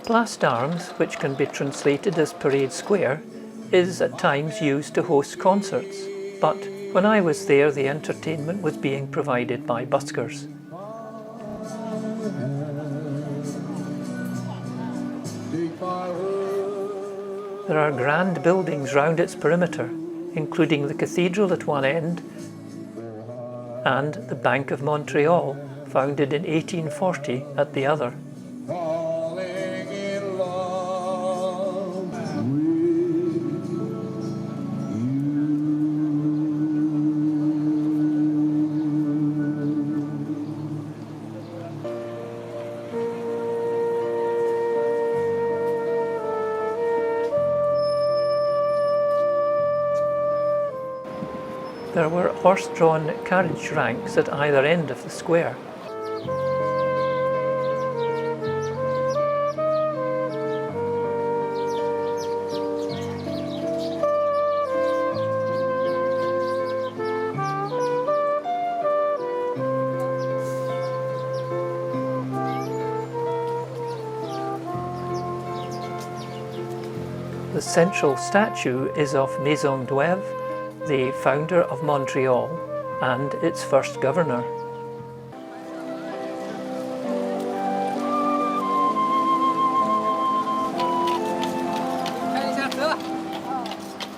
Place d'Armes, which can be translated as Parade Square, is at times used to host concerts, but when I was there the entertainment was being provided by buskers. There are grand buildings round its perimeter, including the cathedral at one end and the Bank of Montreal, founded in 1840, at the other. There were horse-drawn carriage ranks at either end of the square. The central statue is of Maisonneuve, the founder of Montreal and its first governor.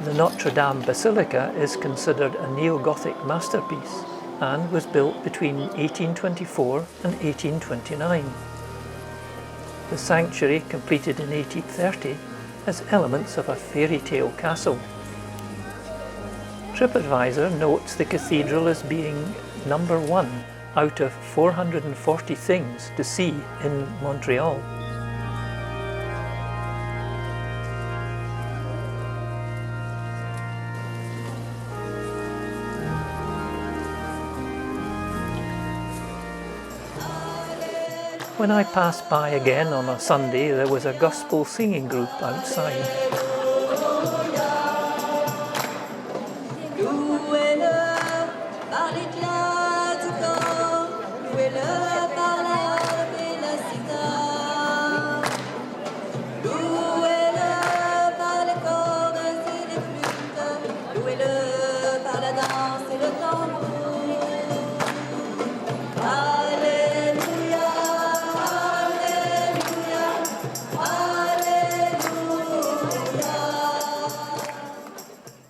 The Notre Dame Basilica is considered a neo-Gothic masterpiece and was built between 1824 and 1829. The sanctuary, completed in 1830, has elements of a fairy tale castle. TripAdvisor notes the cathedral as being number 1 out of 440 things to see in Montreal. When I passed by again on a Sunday, there was a gospel singing group outside.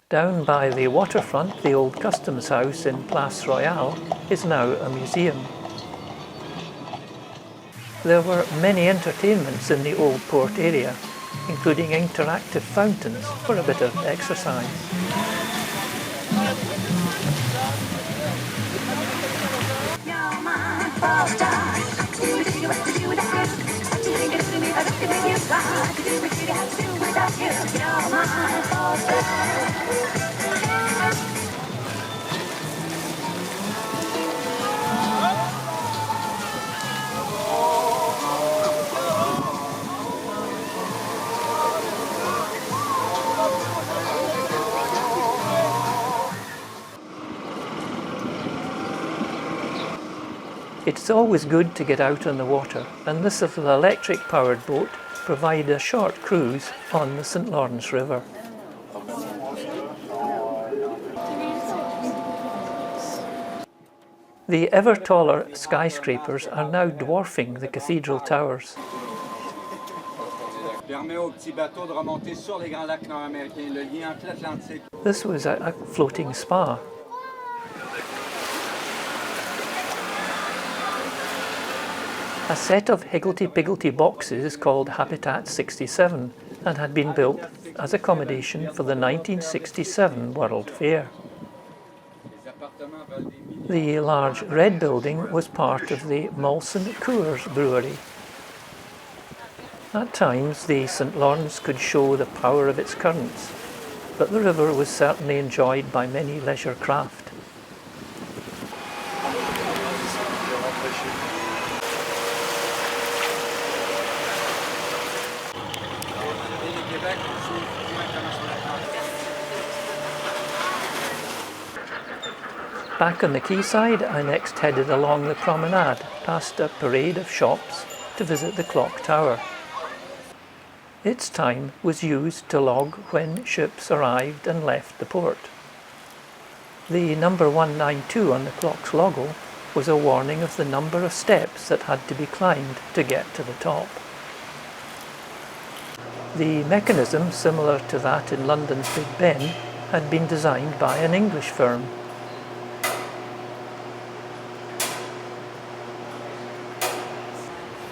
Down by the waterfront, the old customs house in Place Royale is now a museum. There were many entertainments in the old port area, including interactive fountains for a bit of exercise. It's always good to get out on the water, and this little electric-powered boat provided a short cruise on the St Laurence River. The ever-taller skyscrapers are now dwarfing the cathedral towers. This was a floating spa. A set of higgledy-piggledy boxes called Habitat 67 and had been built as accommodation for the 1967 World Fair. The large red building was part of the Molson Coors brewery. At times the St Laurence could show the power of its currents, but the river was certainly enjoyed by many leisure craft. Back on the quayside, I next headed along the promenade, past a parade of shops, to visit the clock tower. Its time was used to log when ships arrived and left the port. The number 192 on the clock's logo was a warning of the number of steps that had to be climbed to get to the top. The mechanism, similar to that in London's Big Ben, had been designed by an English firm.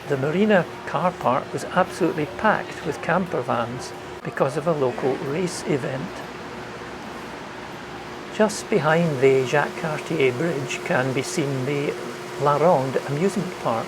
The marina car park was absolutely packed with camper vans because of a local race event. Just behind the Jacques Cartier Bridge can be seen the La Ronde amusement park.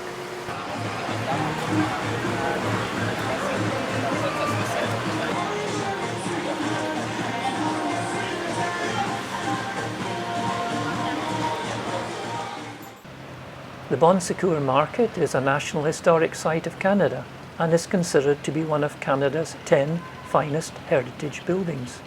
The Bon Secours Market is a National Historic Site of Canada and is considered to be one of Canada's 10 finest heritage buildings.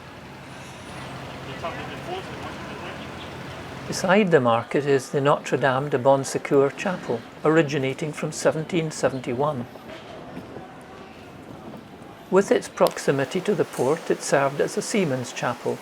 Beside the market is the Notre Dame de Bon Secours Chapel, originating from 1771. With its proximity to the port, it served as a seaman's chapel.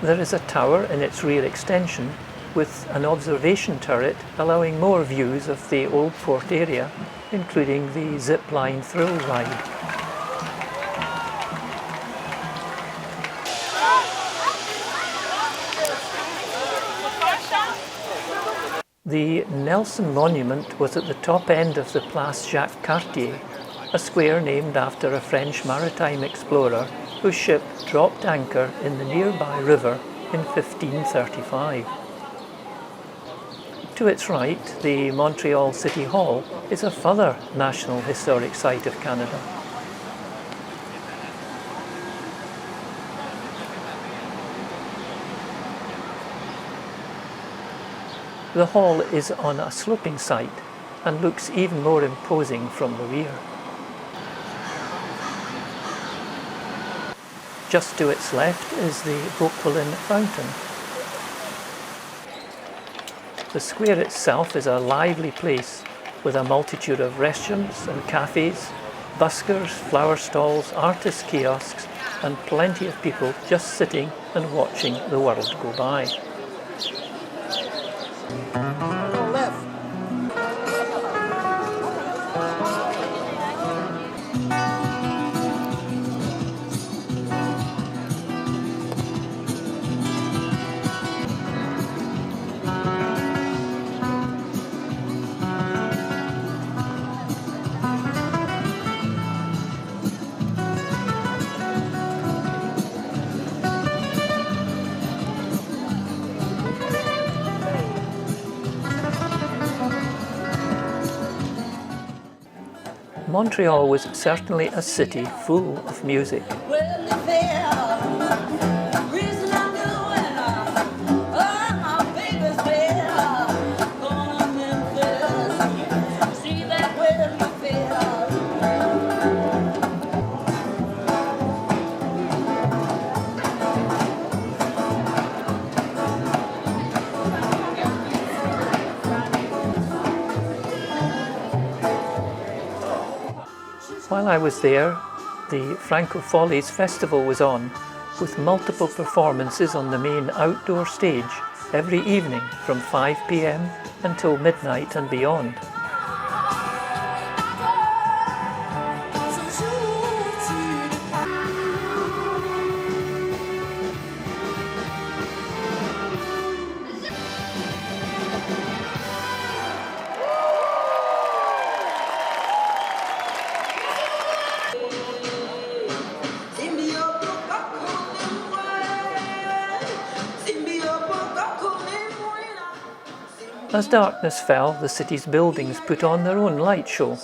There is a tower in its rear extension with an observation turret allowing more views of the old port area, including the zip-line thrill ride. The Nelson Monument was at the top end of the Place Jacques Cartier, a square named after a French maritime explorer whose ship dropped anchor in the nearby river in 1535. To its right, the Montreal City Hall is a further National Historic Site of Canada. The hall is on a sloping site and looks even more imposing from the rear. Just to its left is the Vauquelin Fountain. The square itself is a lively place with a multitude of restaurants and cafes, buskers, flower stalls, artist kiosks, and plenty of people just sitting and watching the world go by. Montreal was certainly a city full of music. While I was there, the Franco Follies Festival was on, with multiple performances on the main outdoor stage every evening from 5 p.m. until midnight and beyond. As darkness fell, the city's buildings put on their own light show.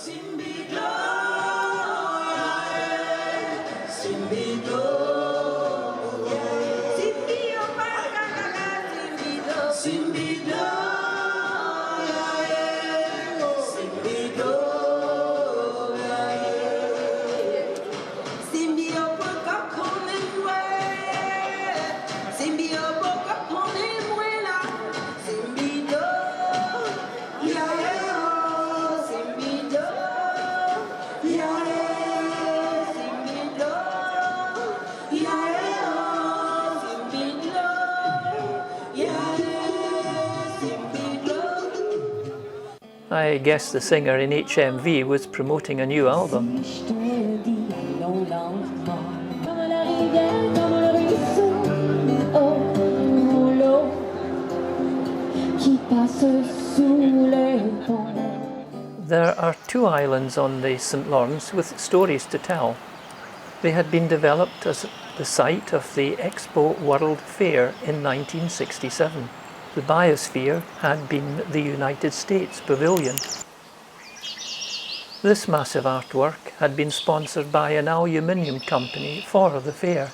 I guess the singer in HMV was promoting a new album. There are 2 islands on the St Laurence with stories to tell. They had been developed as the site of the Expo World Fair in 1967. The biosphere had been the United States Pavilion. This massive artwork had been sponsored by an aluminium company for the fair.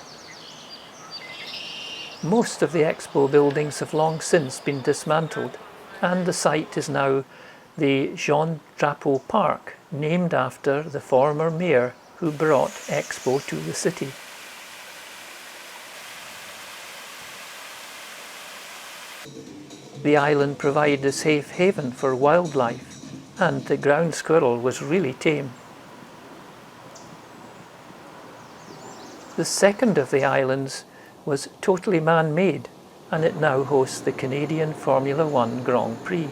Most of the Expo buildings have long since been dismantled, and the site is now the Jean Drapeau Park, named after the former mayor who brought Expo to the city. The island provided a safe haven for wildlife, and the ground squirrel was really tame. The second of the islands was totally man-made, and it now hosts the Canadian Formula 1 Grand Prix.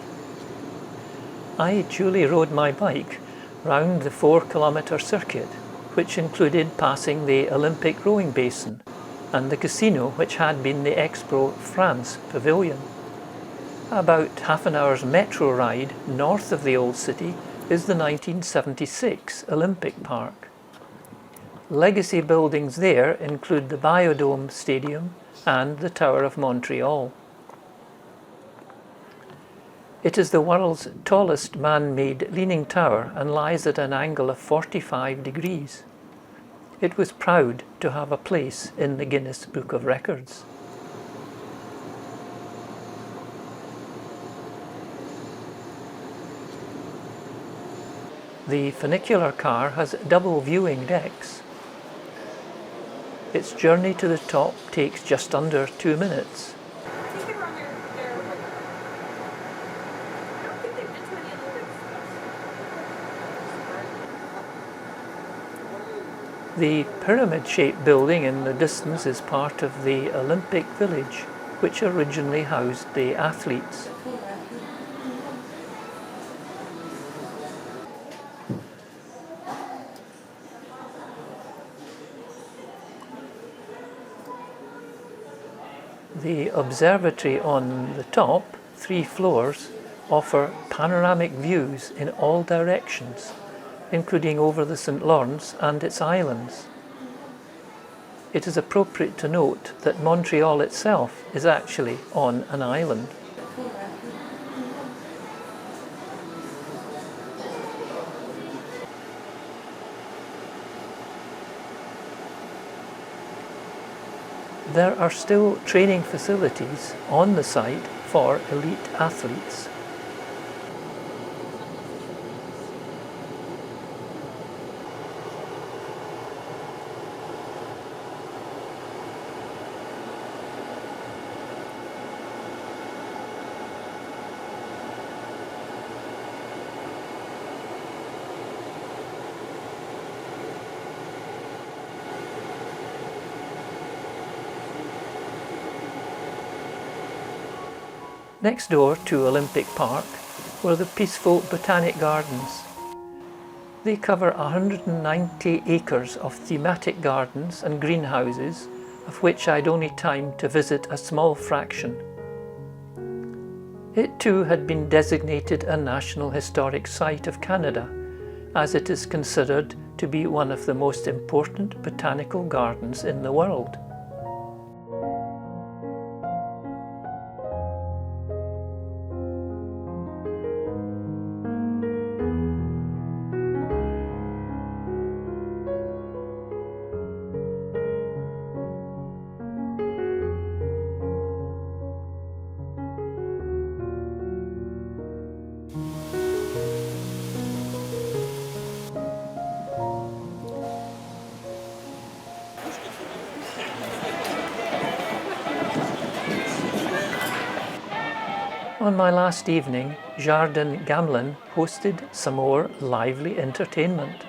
I duly rode my bike round the 4-kilometre circuit, which included passing the Olympic rowing basin and the casino which had been the Expo France pavilion. About half an hour's metro ride north of the old city is the 1976 Olympic Park. Legacy buildings there include the Biodome Stadium and the Tower of Montreal. It is the world's tallest man-made leaning tower and lies at an angle of 45 degrees. It was proud to have a place in the Guinness Book of Records. The funicular car has double viewing decks. Its journey to the top takes just under 2 minutes. The pyramid-shaped building in the distance is part of the Olympic Village, which originally housed the athletes. The observatory on the top, 3 floors, offer panoramic views in all directions, including over the St Laurence and its islands. It is appropriate to note that Montreal itself is actually on an island. There are still training facilities on the site for elite athletes. Next door to Olympic Park were the peaceful Botanic Gardens. They cover 190 acres of thematic gardens and greenhouses, of which I'd only time to visit a small fraction. It too had been designated a National Historic Site of Canada, as it is considered to be one of the most important botanical gardens in the world. On my last evening, Jardin Gamelin hosted some more lively entertainment.